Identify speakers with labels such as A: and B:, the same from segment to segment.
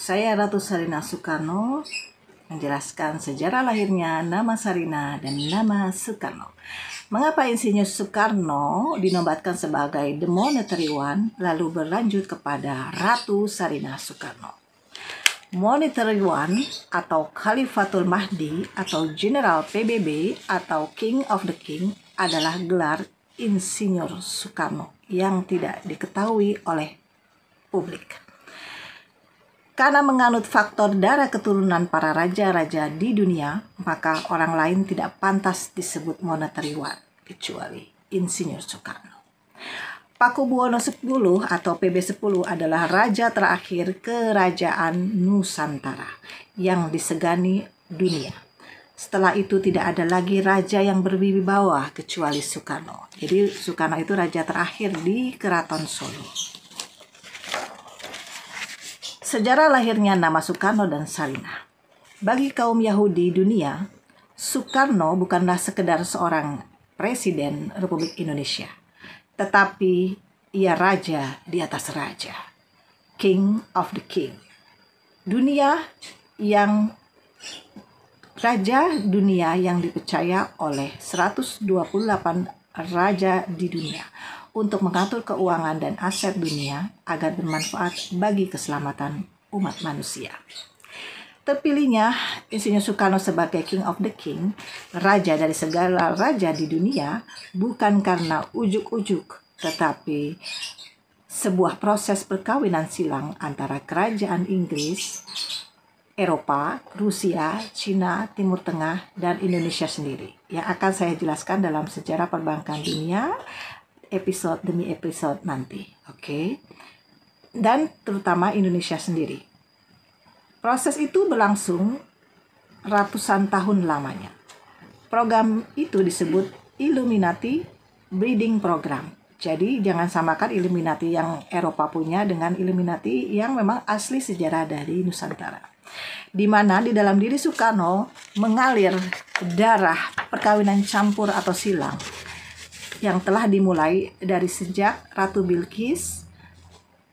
A: Saya Ratu Sarina Soekarno menjelaskan sejarah lahirnya nama Sarina dan nama Soekarno. Mengapa Insinyur Soekarno dinobatkan sebagai The Monetary One lalu berlanjut kepada Ratu Sarina Soekarno? Monetary One atau Khalifatul Mahdi atau General PBB atau King of the King adalah gelar Insinyur Soekarno yang tidak diketahui oleh publik. Karena menganut faktor darah keturunan para raja-raja di dunia, maka orang lain tidak pantas disebut Monetary One kecuali Insinyur Soekarno. Pakubuwono X atau PB10 adalah raja terakhir kerajaan Nusantara yang disegani dunia. Setelah itu tidak ada lagi raja yang berwibawa kecuali Soekarno. Jadi Soekarno itu raja terakhir di Keraton Solo. Sejarah lahirnya nama Soekarno dan Sarina. Bagi kaum Yahudi dunia, Soekarno bukanlah sekedar seorang presiden Republik Indonesia, tetapi ia raja di atas raja, King of the King. Raja dunia yang dipercaya oleh 128 raja di dunia untuk mengatur keuangan dan aset dunia agar bermanfaat bagi keselamatan umat manusia. Terpilihnya Insinyur Soekarno sebagai King of the King, raja dari segala raja di dunia, bukan karena ujuk-ujuk, tetapi sebuah proses perkawinan silang antara kerajaan Inggris, Eropa, Rusia, Cina, Timur Tengah, dan Indonesia sendiri yang akan saya jelaskan dalam sejarah perbankan dunia episode demi episode nanti, oke? Dan terutama Indonesia sendiri. Proses itu berlangsung ratusan tahun lamanya. Program itu disebut Illuminati Breeding Program. Jadi jangan samakan Illuminati yang Eropa punya dengan Illuminati yang memang asli sejarah dari Nusantara. Di mana di dalam diri Soekarno mengalir darah perkawinan campur atau silang yang telah dimulai dari sejak Ratu Bilqis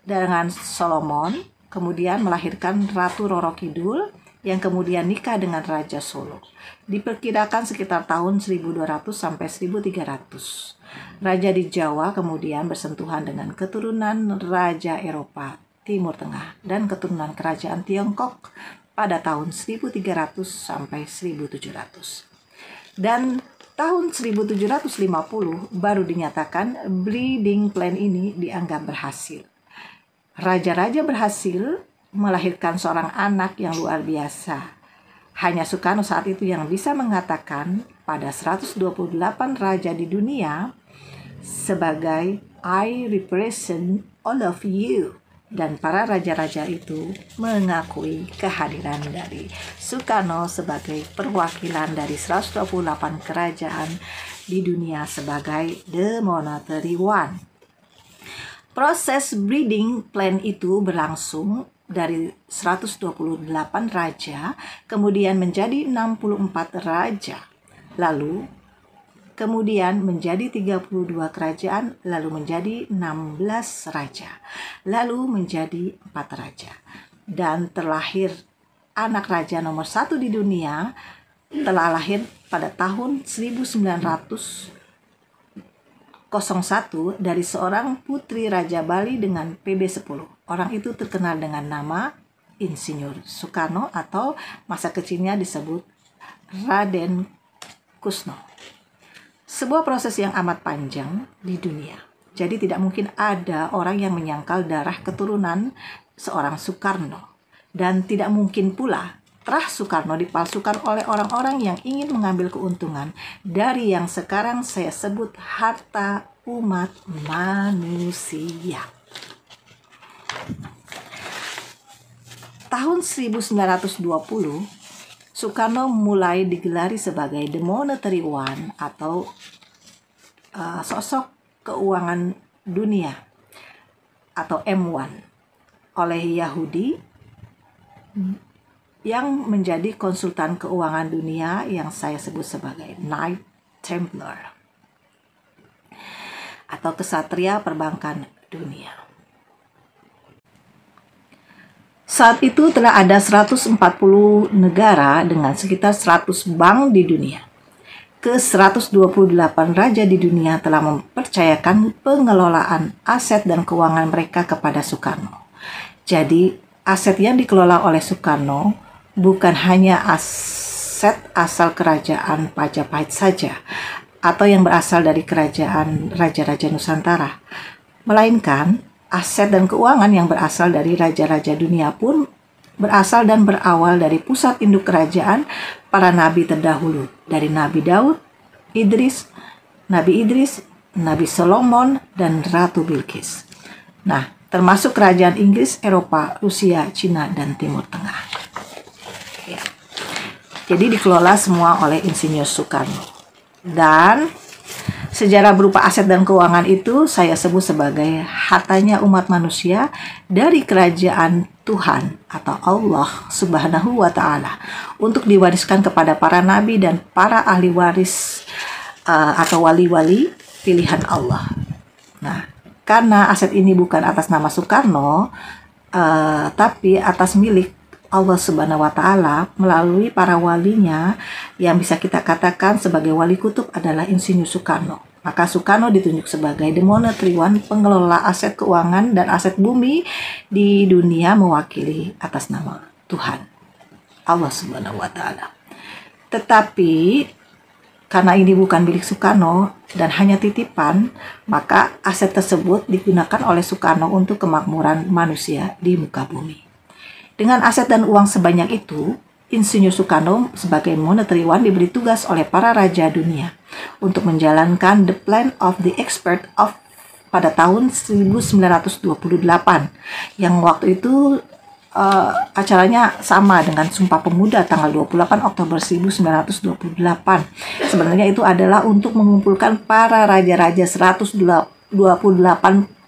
A: dengan Solomon, kemudian melahirkan Ratu Roro Kidul yang kemudian nikah dengan Raja Solo. Diperkirakan sekitar tahun 1200 sampai 1300. Raja di Jawa kemudian bersentuhan dengan keturunan Raja Eropa Timur Tengah dan keturunan Kerajaan Tiongkok pada tahun 1300 sampai 1700. Dan tahun 1750 baru dinyatakan breeding plan ini dianggap berhasil. Raja-raja berhasil melahirkan seorang anak yang luar biasa. Hanya Soekarno saat itu yang bisa mengatakan pada 128 raja di dunia sebagai I represent all of you. Dan para raja-raja itu mengakui kehadiran dari Soekarno sebagai perwakilan dari 128 kerajaan di dunia sebagai The Monetary One. Proses breeding plan itu berlangsung dari 128 raja, kemudian menjadi 64 raja, lalu kemudian menjadi 32 kerajaan, lalu menjadi 16 raja, lalu menjadi 4 raja. Dan terlahir anak raja nomor 1 di dunia, telah lahir pada tahun 1901 dari seorang putri Raja Bali dengan PB10. Orang itu terkenal dengan nama Insinyur Soekarno atau masa kecilnya disebut Raden Kusno. Sebuah proses yang amat panjang di dunia. Jadi tidak mungkin ada orang yang menyangkal darah keturunan seorang Soekarno. Dan tidak mungkin pula terah Soekarno dipalsukan oleh orang-orang yang ingin mengambil keuntungan dari yang sekarang saya sebut harta umat manusia. Tahun 1920, Soekarno mulai digelari sebagai The Monetary One atau sosok keuangan dunia atau M1 oleh Yahudi yang menjadi konsultan keuangan dunia yang saya sebut sebagai Knight Templar atau kesatria perbankan dunia. Saat itu telah ada 140 negara dengan sekitar 100 bank di dunia. Ke-128 raja di dunia telah mempercayakan pengelolaan aset dan keuangan mereka kepada Sukarno. Jadi, aset yang dikelola oleh Sukarno bukan hanya aset asal kerajaan Majapahit saja atau yang berasal dari kerajaan raja-raja Nusantara, melainkan aset dan keuangan yang berasal dari raja-raja dunia pun berasal dan berawal dari pusat induk kerajaan para nabi terdahulu, dari Nabi Daud, Nabi Idris, Nabi Solomon, dan Ratu Bilqis. Nah, termasuk kerajaan Inggris, Eropa, Rusia, Cina, dan Timur Tengah. Ya. Jadi dikelola semua oleh Insinyur Soekarno. Dan sejarah berupa aset dan keuangan itu saya sebut sebagai hartanya umat manusia dari kerajaan Tuhan atau Allah Subhanahu wa Ta'ala untuk diwariskan kepada para nabi dan para ahli waris atau wali-wali pilihan Allah. Nah, karena aset ini bukan atas nama Soekarno, tapi atas milik Allah Subhanahu wa Ta'ala melalui para walinya yang bisa kita katakan sebagai wali kutub adalah Insinyur Soekarno. Maka Soekarno ditunjuk sebagai the monetary one, pengelola aset keuangan dan aset bumi di dunia mewakili atas nama Tuhan Allah Subhanahu wa Ta'ala. Tetapi karena ini bukan milik Soekarno dan hanya titipan, maka aset tersebut digunakan oleh Soekarno untuk kemakmuran manusia di muka bumi. Dengan aset dan uang sebanyak itu, Insinyur Soekarno sebagai monetary one diberi tugas oleh para raja dunia untuk menjalankan the plan of the expert of pada tahun 1928 yang waktu itu acaranya sama dengan Sumpah Pemuda tanggal 28 Oktober 1928. Sebenarnya itu adalah untuk mengumpulkan para raja-raja 128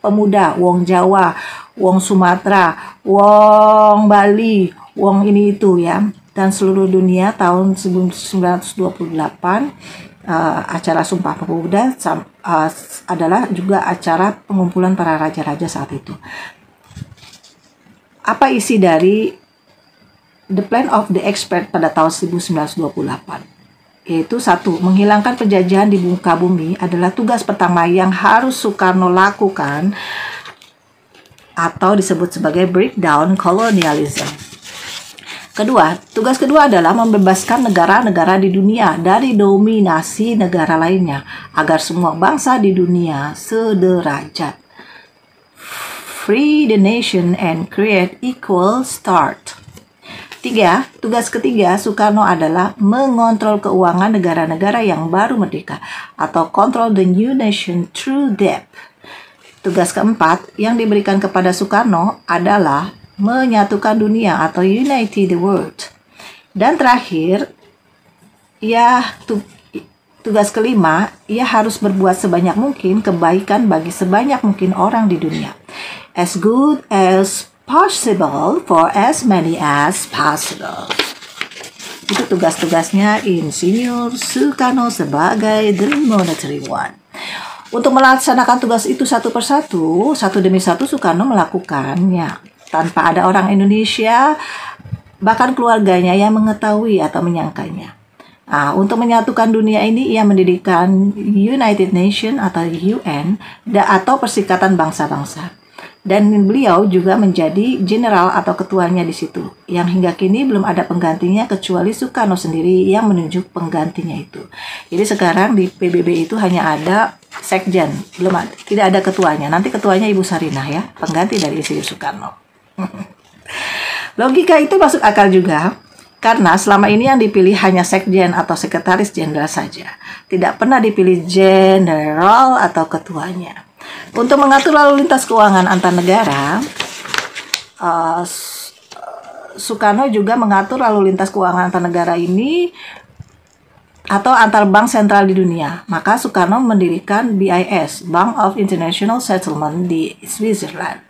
A: pemuda, wong Jawa, wong Sumatera, wong Bali, wong ini itu ya, dan seluruh dunia tahun 1928. Acara Sumpah Pemuda adalah juga acara pengumpulan para raja-raja saat itu. Apa isi dari The Plan of the Expert pada tahun 1928? Yaitu satu, menghilangkan penjajahan di muka bumi adalah tugas pertama yang harus Soekarno lakukan atau disebut sebagai breakdown colonialism. Kedua, tugas kedua adalah membebaskan negara-negara di dunia dari dominasi negara lainnya agar semua bangsa di dunia sederajat. Free the nation and create equal start. Tiga, tugas ketiga Soekarno adalah mengontrol keuangan negara-negara yang baru merdeka atau control the new nation through debt. Tugas keempat yang diberikan kepada Soekarno adalah menyatukan dunia atau unite the world. Dan terakhir, tugas kelima, ia harus berbuat sebanyak mungkin kebaikan bagi sebanyak mungkin orang di dunia. As good as possible for as many as possible. Itu tugas-tugasnya Insinyur Soekarno sebagai the monetary one. Untuk melaksanakan tugas itu satu persatu, satu demi satu Soekarno melakukannya tanpa ada orang Indonesia, bahkan keluarganya yang mengetahui atau menyangkanya. Nah, untuk menyatukan dunia ini, ia mendirikan United Nations atau UN atau Perserikatan Bangsa-Bangsa. Dan beliau juga menjadi jenderal atau ketuanya di situ, yang hingga kini belum ada penggantinya kecuali Soekarno sendiri yang menunjuk penggantinya itu. Jadi sekarang di PBB itu hanya ada sekjen, tidak ada ketuanya. Nanti ketuanya Ibu Sarinah ya, pengganti dari Insinyur Soekarno. Logika itu masuk akal juga, karena selama ini yang dipilih hanya sekjen atau sekretaris jenderal saja, tidak pernah dipilih jenderal atau ketuanya. Untuk mengatur lalu lintas keuangan antar negara, Soekarno juga mengatur lalu lintas keuangan antar negara ini atau antar bank sentral di dunia. Maka Soekarno mendirikan BIS, Bank of International Settlement di Switzerland.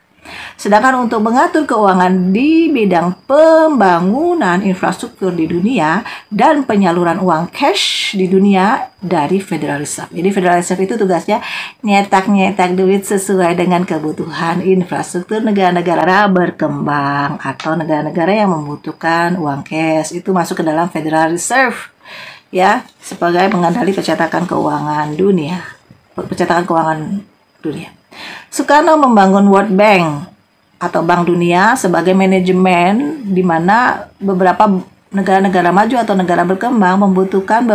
A: Sedangkan untuk mengatur keuangan di bidang pembangunan infrastruktur di dunia dan penyaluran uang cash di dunia dari Federal Reserve. Jadi Federal Reserve itu tugasnya nyetak duit sesuai dengan kebutuhan infrastruktur negara-negara berkembang atau negara-negara yang membutuhkan uang cash. Itu masuk ke dalam Federal Reserve ya, sebagai pengendali percetakan keuangan dunia. Soekarno membangun World Bank atau Bank Dunia sebagai manajemen di mana beberapa negara-negara maju atau negara berkembang membutuhkan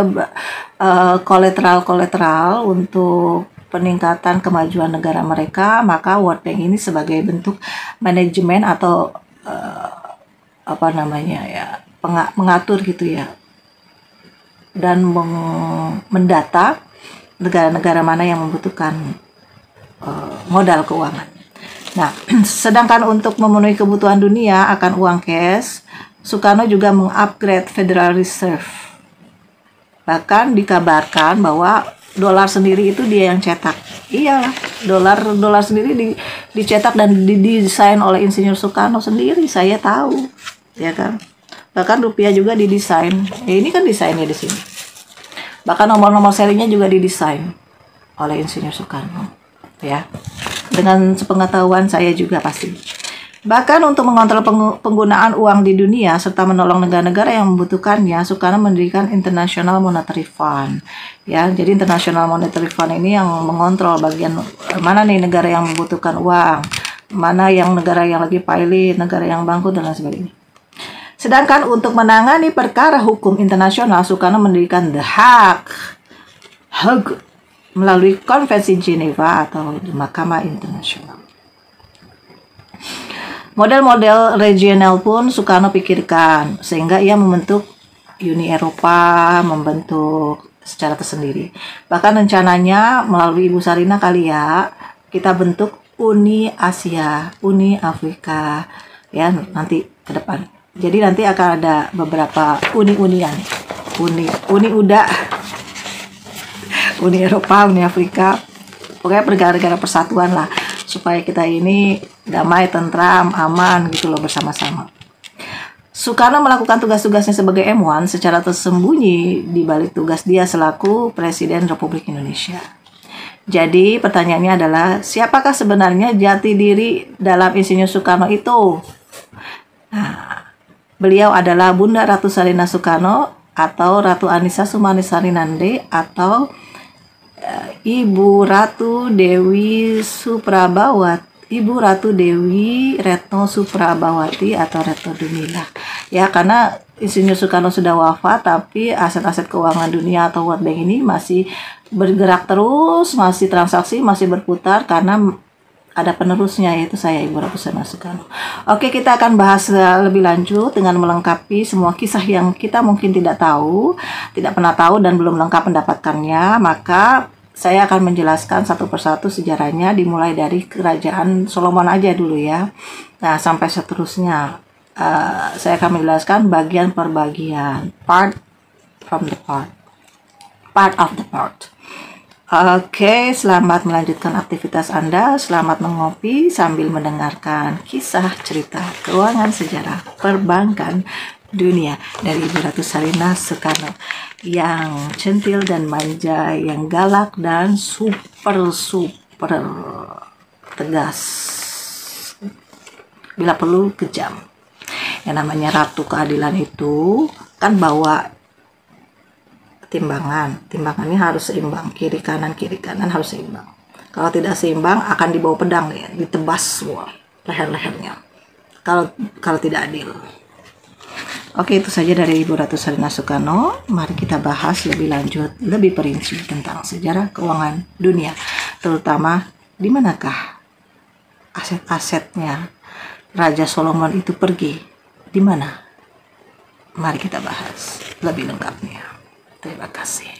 A: kolateral untuk peningkatan kemajuan negara mereka, maka World Bank ini sebagai bentuk manajemen atau mengatur gitu ya, dan mendata negara-negara mana yang membutuhkan modal keuangan. Nah, sedangkan untuk memenuhi kebutuhan dunia akan uang cash, Soekarno juga mengupgrade Federal Reserve. Bahkan dikabarkan bahwa dolar sendiri itu dia yang cetak. Iyalah, dolar sendiri dicetak dan didesain oleh Insinyur Soekarno sendiri, saya tahu, ya kan? Bahkan rupiah juga didesain. Ini kan desainnya di sini. Bahkan nomor-nomor serinya juga didesain oleh Insinyur Soekarno, ya. Dengan sepengetahuan saya juga pasti. Bahkan untuk mengontrol penggunaan uang di dunia serta menolong negara-negara yang membutuhkannya, Soekarno mendirikan International Monetary Fund. Ya, jadi International Monetary Fund ini yang mengontrol bagian mana nih negara yang membutuhkan uang, mana yang negara yang lagi pilot, negara yang bangkrut dan lain sebagainya. Sedangkan untuk menangani perkara hukum internasional, Soekarno mendirikan The Hague melalui Konvensi Geneva atau Mahkamah Internasional. Model-model regional pun Soekarno pikirkan, sehingga ia membentuk Uni Eropa, membentuk secara tersendiri. Bahkan rencananya melalui Ibu Sarina kali ya, kita bentuk Uni Asia, Uni Afrika, ya nanti ke depan. Jadi nanti akan ada beberapa uni-unian, uni UDA, Uni Eropa, Uni Afrika, pokoknya negara-negara persatuan lah, supaya kita ini damai, tentram, aman gitu loh bersama-sama. Soekarno melakukan tugas-tugasnya sebagai M1 secara tersembunyi di balik tugas dia selaku Presiden Republik Indonesia. Jadi pertanyaannya adalah, siapakah sebenarnya jati diri dalam Insinyur Soekarno itu? Nah, beliau adalah Bunda Ratu Salina Soekarno atau Ratu Anissa Sumarni-Sarinande atau Ibu Ratu Dewi Retno Suprabawati atau Retno Dumila. Ya, karena Insinyur Soekarno sudah wafat, tapi aset-aset keuangan dunia atau World Bank ini masih bergerak terus, masih transaksi, masih berputar karena ada penerusnya, yaitu saya, Ibu Ratu Salina Soekarno. Oke, kita akan bahas lebih lanjut dengan melengkapi semua kisah yang kita mungkin tidak pernah tahu dan belum lengkap mendapatkannya. Maka saya akan menjelaskan satu persatu sejarahnya, dimulai dari Kerajaan Solomon aja dulu ya. Nah, sampai seterusnya saya akan menjelaskan bagian per bagian, part of the part. Oke, selamat melanjutkan aktivitas Anda, selamat mengopi sambil mendengarkan kisah cerita keuangan sejarah perbankan dunia dari Ibu Ratu Salina Soekarno yang centil dan manja, yang galak dan super tegas, bila perlu kejam. Yang namanya Ratu Keadilan itu kan bawa timbangannya harus seimbang, kiri kanan harus seimbang. Kalau tidak seimbang akan dibawa pedang ya, ditebas semua leher-lehernya kalau tidak adil. Oke, itu saja dari Ibu Ratu Salina Soekarno. Mari kita bahas lebih lanjut, lebih perinci tentang sejarah keuangan dunia, terutama di manakah aset-asetnya Raja Solomon itu pergi, di mana? Mari kita bahas lebih lengkapnya. Terima kasih.